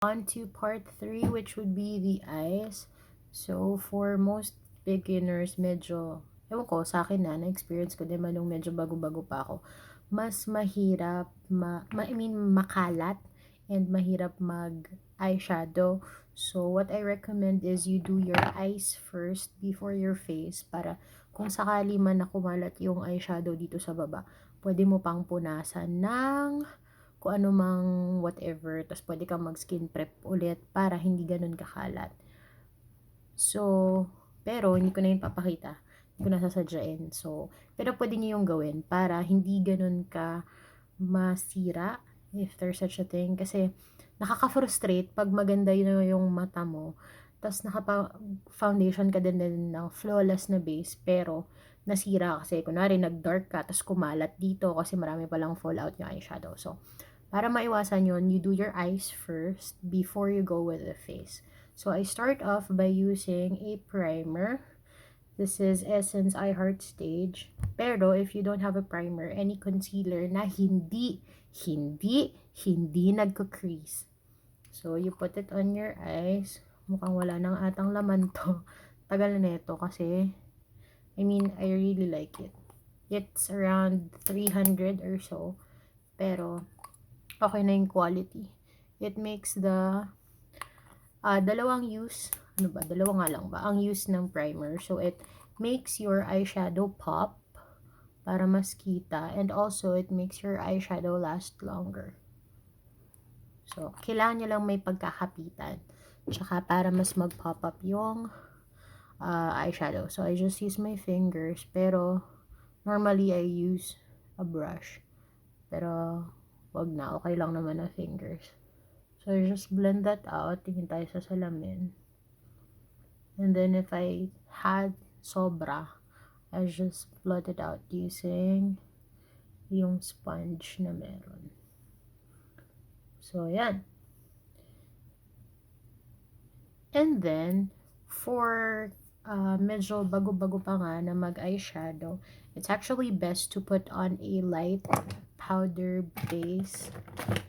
On to part 3, which would be the eyes. So, for most beginners, medyo, ewan ko, sa akin na-experience ko din man nung medyo bago-bago pa ako, mas mahirap, makalat, and mahirap mag-eyeshadow. So, what I recommend is you do your eyes first before your face para kung sakali man na kumalat yung eyeshadow dito sa baba, pwede mo pang punasan ng kung ano mang whatever. Tapos pwede kang mag-skin prep ulit para hindi ganun kakalat. So, pero hindi ko na yun papakita. Hindi ko na sasadyain. So, pero pwede nyo yung gawin para hindi ganun ka masira, if there's such a thing. Kasi, nakaka-frustrate pag maganda yun yung mata mo. Tapos, naka-foundation ka din ng flawless na base. Pero, nasira kasi, kunwari, nag-dark ka, tapos kumalat dito kasi marami palang fallout yung eyeshadow. So, para maiwasan yun, you do your eyes first before you go with the face. So, I start off by using a primer. This is Essence I Heart Stage. Pero, if you don't have a primer, any concealer na hindi nagko-crease. So, you put it on your eyes. Mukhang wala nang atang laman to. Tagal na neto kasi, I really like it. It's around 300 or so. Pero, okay na yung quality. It makes the dalawang use, dalawa nga lang ba ang use ng primer. So it makes your eyeshadow pop para mas kita, and also it makes your eyeshadow last longer. So kailangan nyo lang may pagkakapitan, tsaka para mas mag-pop up yung eyeshadow. So I just use my fingers, pero normally I use a brush. Pero wag na, okay lang naman na fingers. So I just blend that out. Tingin tayo sa salamin. And then if I had sobra, I just blot it out using yung sponge na meron. So yan. And then for medyo bago-bago pa nga na mag-eyeshadow, it's actually best to put on a light powder base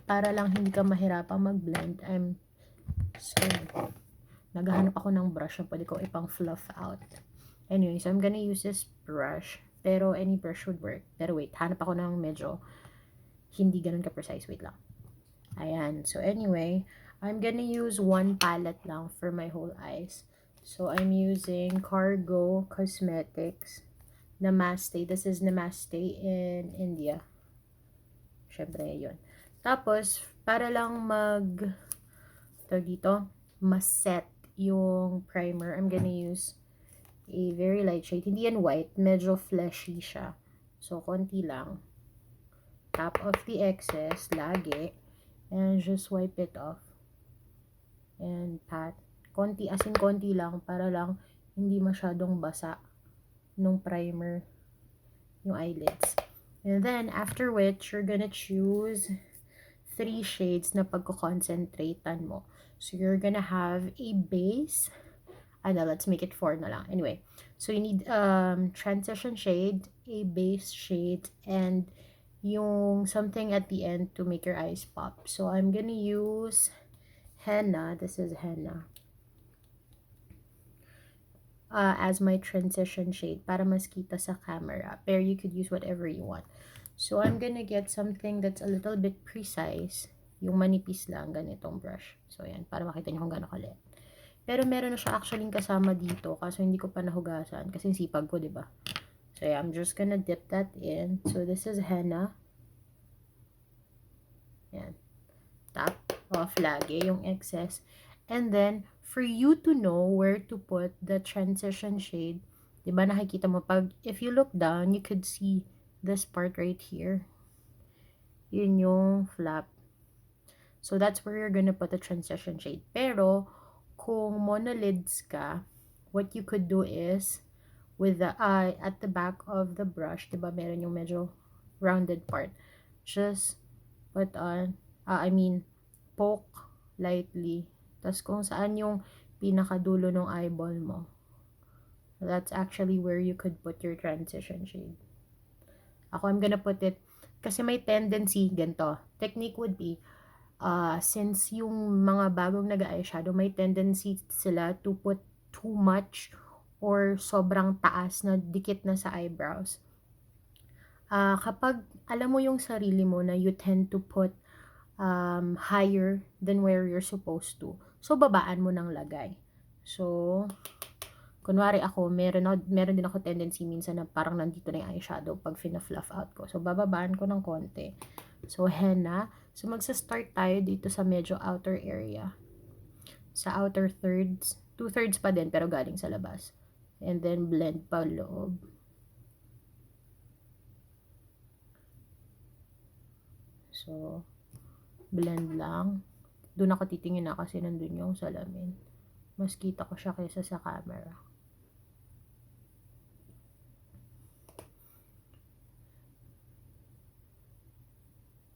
para lang hindi ka mahirapang mag-blend. Naghahanap ako ng brush na pwede ko ipang fluff out. Anyway, so I'm gonna use this brush. Pero any brush would work. Pero wait, hanap ako ng medyo hindi ganun ka-precise. Wait lang. Ayan. So anyway, I'm gonna use one palette lang for my whole eyes. So I'm using Cargo Cosmetics Namaste. This is Namaste in India. Syempre, yun. Tapos, para lang mas-set yung primer, I'm gonna use a very light shade. Hindi yan white, medyo fleshy siya. So, konti lang. Tap off the excess, lagi. And just wipe it off. And pat. Konti, as in konti lang, para lang hindi masyadong basa nung primer yung eyelids. And then, after which, you're gonna choose 3 shades na pagko-concentratean mo. So, you're gonna have a base. Let's make it 4 na lang. Anyway, so you need transition shade, a base shade, and yung something at the end to make your eyes pop. So, I'm gonna use henna. This is henna. As my transition shade para mas kita sa camera. Pero you could use whatever you want. So, I'm gonna get something that's a little bit precise. Yung manipis lang, ganitong brush. So, yan. Para makita nyo kung gano'n kalit. Pero meron na siya actually kasama dito. Kaso hindi ko pa nahugasan. Kasi sipag ko, diba? So, yeah. I'm just gonna dip that in. So, this is henna. Yan. Tap off lagi yung excess. And then, for you to know where to put the transition shade, diba nakikita mo, if you look down, you could see this part right here. Yun yung flap. So, that's where you're gonna put the transition shade. Pero, kung monolids ka, what you could do is, with the eye at the back of the brush, diba meron yung medyo rounded part, just put on, poke lightly. Tapos kung saan yung pinakadulo ng eyeball mo, that's actually where you could put your transition shade. Ako, I'm gonna put it, kasi may tendency, ganito, technique would be, since yung mga bagong nag-eyeshadow, may tendency sila to put too much or sobrang taas na dikit na sa eyebrows. Kapag alam mo yung sarili mo na you tend to put higher than where you're supposed to, so babaan mo ng lagay. So, kunwari ako, meron din ako tendency minsan na parang nandito na yung eyeshadow pag fina-fluff out ko. So, bababaan ko ng konti. So, henna. So, magsa-start tayo dito sa medyo outer area. Sa outer thirds. 2/3 pa din, pero galing sa labas. And then, blend pa loob. So, blend lang. Doon ako titingin na kasi nandun yung salamin. Mas kita ko siya kaysa sa camera.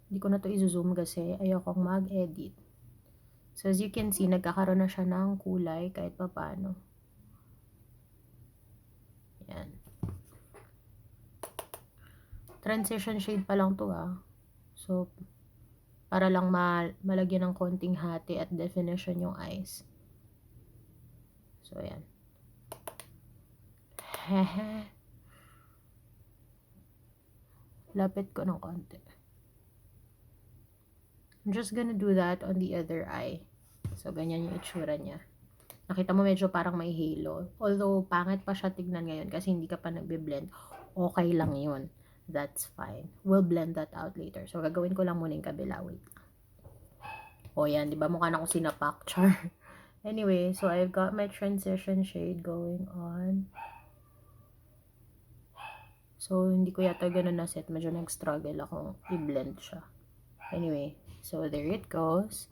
Hindi ko na to i-zoom kasi ayokong mag-edit. So, as you can see, nagkakaroon na siya ng kulay kahit pa paano. Yan. Transition shade pa lang to So, para lang malagyan ng konting hati at definition yung eyes. So, yan. Hehe. Lapit ko ng konti. I'm just gonna do that on the other eye. So, ganyan yung itsura niya. Nakita mo medyo parang may halo. Although, pangit pa siya tignan ngayon kasi hindi ka pa nagbe-blend. Okay lang yun. That's fine. We'll blend that out later. So, gagawin ko lang muna yung kabila. Wait. O, yan. Diba mukha na akong sinapak? Char. Anyway, so I've got my transition shade going on. So, hindi ko yata ganun na set. Medyo nag-struggle akong i-blend siya. Anyway, so there it goes.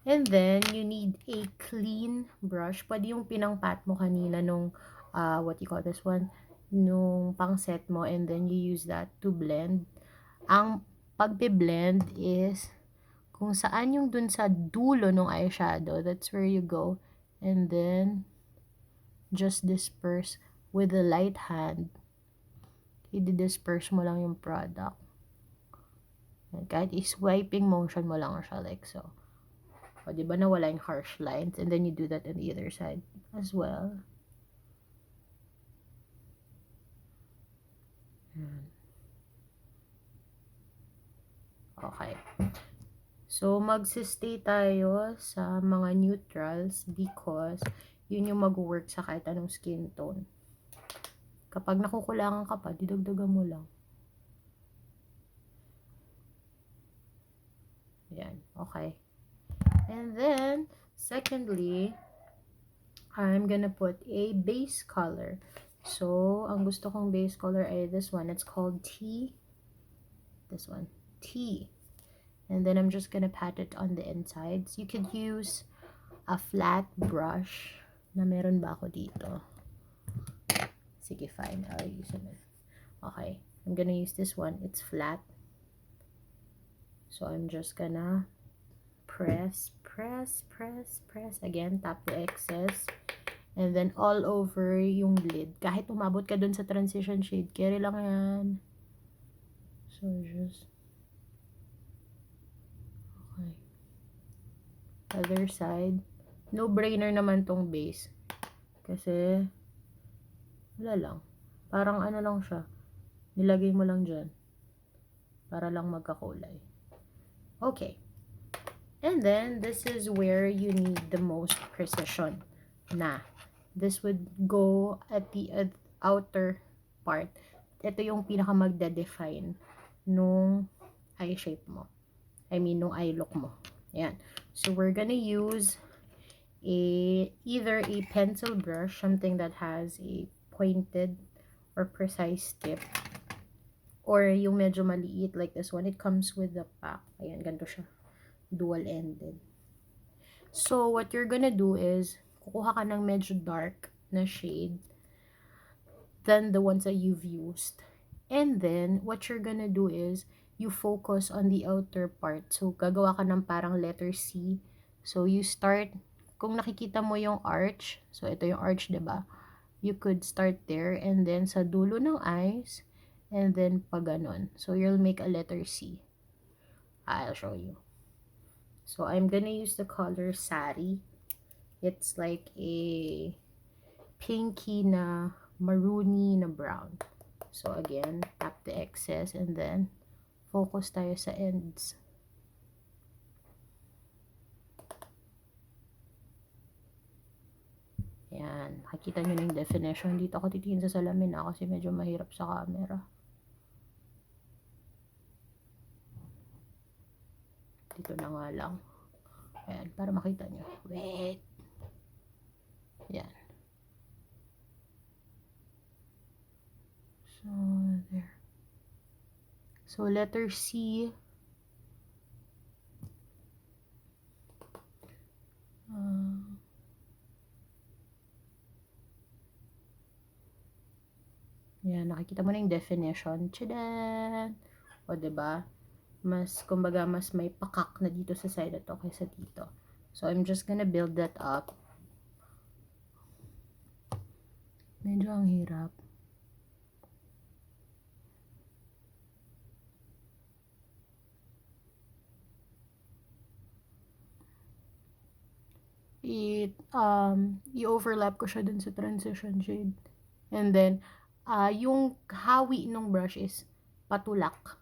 And then, you need a clean brush. Pwede yung pinang-pat mo kanina nung, what you call this one? Nung pang-set mo. And then, you use that to blend. Ang pagbe-blend is kung saan yung dun sa dulo ng eyeshadow. That's where you go. And then, just disperse with a light hand. I-disperse mo lang yung product. And kahit i-swiping motion mo lang siya like so. O, diba nawala yung harsh lines? And then you do that on the other side as well. Okay. So, magsistay tayo sa mga neutrals because yun yung mag-work sa kahit anong skin tone. Kapag nakukulangan ka pa, didagdagan mo lang. Yan. Okay. And then, secondly, I'm gonna put a base color. So, ang gusto kong base color ay this one. It's called T. This one. T. And then, I'm just gonna pat it on the insides. You could use a flat brush na meron ba ako dito. Sige, fine. I'll use it. Okay. I'm gonna use this one. It's flat. So, I'm just gonna press. Again, tap the excess. And then, all over yung lid. Kahit umabot ka dun sa transition shade, carry lang yan. So, just... Okay. Other side. No-brainer naman tong base. Kasi... wala lang. Parang ano lang siya. Nilagay mo lang dyan. Para lang magkakulay. Okay. And then, this is where you need the most precision. Na. This would go at the outer part. Ito yung pinaka magde-define nung eye shape mo. I mean, nung eye look mo. Ayan. So, we're gonna use either a pencil brush, something that has a pointed or precise tip, or yung medyo maliit like this one. It comes with the pack. Ayan, ganito siya. Dual-ended. So, what you're gonna do is, kukuha ka ng medyo dark na shade than the ones that you've used. And then, what you're gonna do is, you focus on the outer part. So, gagawa ka ng parang letter C. So, you start, kung nakikita mo yung arch, so ito yung arch, diba? You could start there, and then sa dulo ng eyes, and then pag ganon. So, you'll make a letter C. I'll show you. So I'm gonna use the color Sari. It's like a pinky na maroony na brown. So again, tap the excess and then focus tayo sa ends. Yan. Nakikita nyo na yung definition. Dito ako titingin sa salamin kasi medyo mahirap sa camera. Dito na nga lang. Ayan, para makita nyo. Wait. Yan. So, there. So, letter C. Yan, nakikita mo na yung definition. Tchadan! O, diba? Mas, kumbaga, mas may pakak na dito sa side na to kaysa dito. So, I'm just gonna build that up. Medyo ang hirap. I-overlap ko siya dun sa transition shade. And then, yung hawi ng brush is patulak.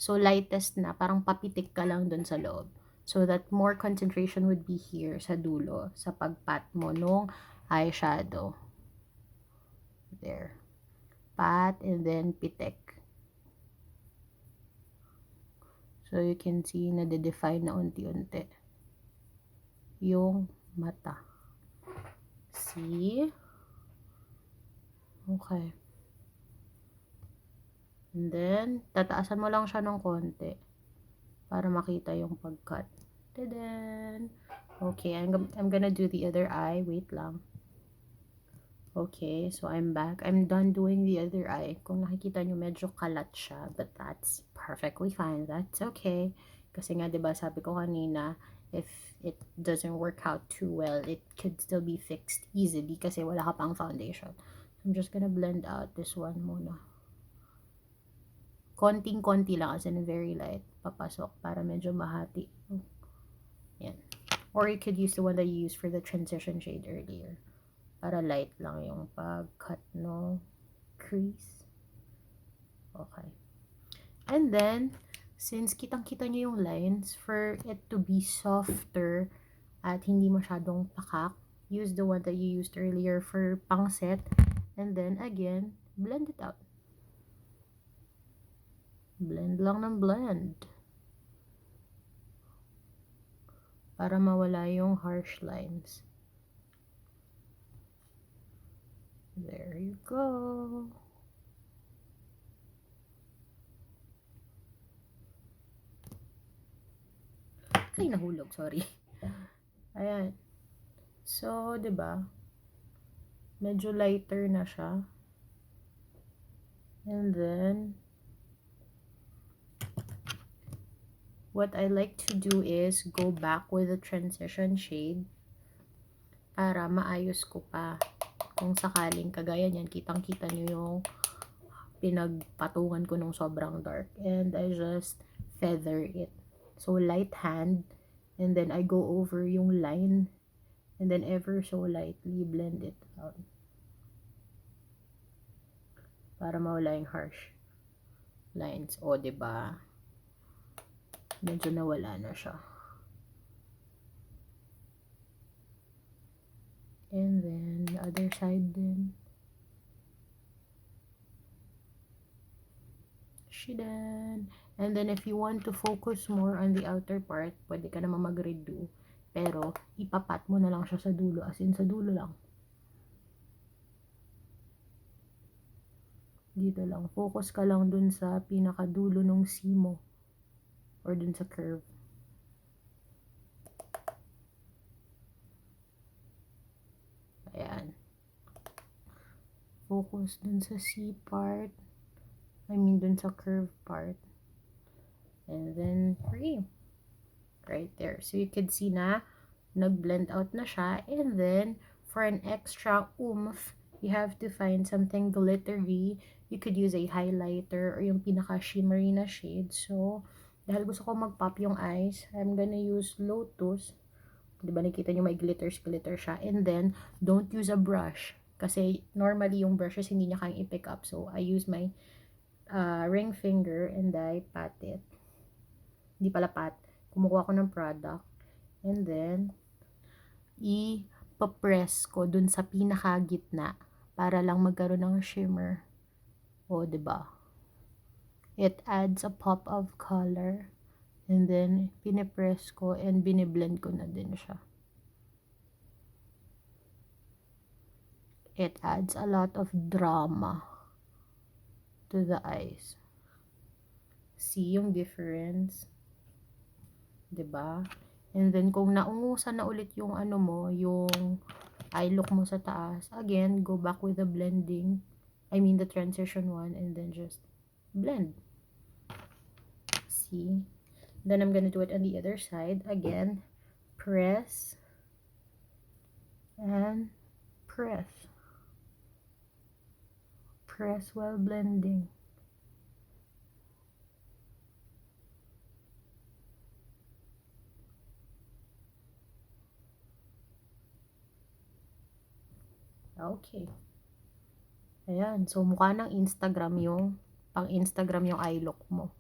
So, lightest na. Parang papitik ka lang dun sa loob. So that more concentration would be here sa dulo. Sa pagpat mo nung eyeshadow. There. Pat and then pitik. So, you can see na de-define na unti-unti yung mata. See? Okay. And then, tataasan mo lang siya ng konti para makita yung pag-cut. Tadan! Okay, I'm gonna do the other eye. Wait lang. Okay, so I'm back. I'm done doing the other eye. Kung nakikita nyo, medyo kalat siya. But that's perfectly fine. That's okay. Kasi nga, diba, sabi ko kanina, if it doesn't work out too well, it could still be fixed easily kasi wala ka pang foundation. I'm just gonna blend out this one muna. Konting-konti lang, as in very light. Papasok para medyo mahati. Yan. Or you could use the one that you used for the transition shade earlier. Para light lang yung pag-cut no crease. Okay. And then, since kitang-kita nyo yung lines, for it to be softer at hindi masyadong pakak, use the one that you used earlier for pang-set. And then, again, blend it out. Blend lang ng blend. Para mawala yung harsh lines. There you go. Ay, nahulog. Sorry. Ayan. So, diba? Medyo lighter na siya. And then, what I like to do is go back with the transition shade para maayos ko pa. Kung sakaling kagaya niyan, kitang-kita nyo yung pinagpatungan ko nung sobrang dark. And I just feather it. So, light hand. And then, I go over yung line. And then, ever so lightly blend it out. Para mawala yung harsh lines. O, diba? Medyo nawala na siya. And then, the other side din. Shidan. And then, if you want to focus more on the outer part, pwede ka naman mag-redo. Pero, ipapat mo na lang siya sa dulo. As in, sa dulo lang. Dito lang. Focus ka lang dun sa pinakadulo ng C mo. Or dun sa curve. Ayan. Focus dun sa C part. I mean, dun sa curve part. And then, free. Right there. So, you can see na, nag-blend out na siya. And then, for an extra oomph, you have to find something glittery. You could use a highlighter or yung pinaka-shimmery na shade. So, Dahil gusto ko mag-pop yung eyes, I'm gonna use Lotus. Diba nakita nyo may glitters siya. And then, don't use a brush. Kasi normally yung brushes hindi niya kayang i-pick up. So, I use my ring finger and I pat it. Hindi pala pat. Kumukuha ko ng product. And then, ipapress ko dun sa pinakagitna para lang magkaroon ng shimmer. O, diba? It adds a pop of color. And then, pinipress ko and biniblend ko na din siya. It adds a lot of drama to the eyes. See yung difference? 'Di ba? And then, kung naungusan na ulit yung ano mo, yung eye look mo sa taas, again, go back with the blending. I mean, the transition one, and then just blend. See? Then, I'm gonna do it on the other side. Again, press and press. Press while blending. Okay. Ayan. So, mukha ng Instagram yung, pang Instagram yung eye look mo.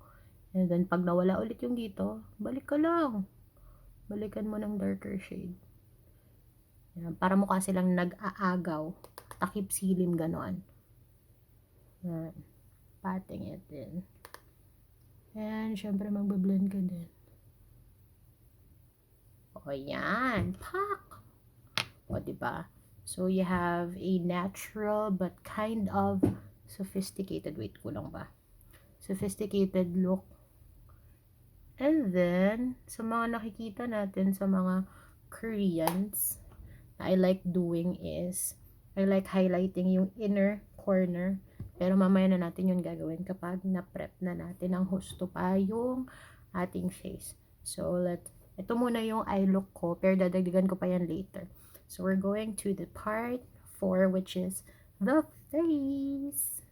And then, pag nawala ulit yung dito, balik ka lang. Balikan mo ng darker shade. Ayan. Para mukha silang nag-aagaw. Takip silim, gano'n. Ayan. Patting it din. And, syempre, magbablend ka din. O, yan. Pak! O, diba? So, you have a natural but kind of sophisticated, wait ko lang ba? Sophisticated look. And then, sa mga nakikita natin sa mga Koreans, na I like doing is, I like highlighting yung inner corner. Pero mamaya na natin yung gagawin kapag na-prep na natin ang husto pa yung ating face. So, ito muna yung eye look ko, pero dadagdagan ko pa yan later. So, we're going to the part 4, which is the face.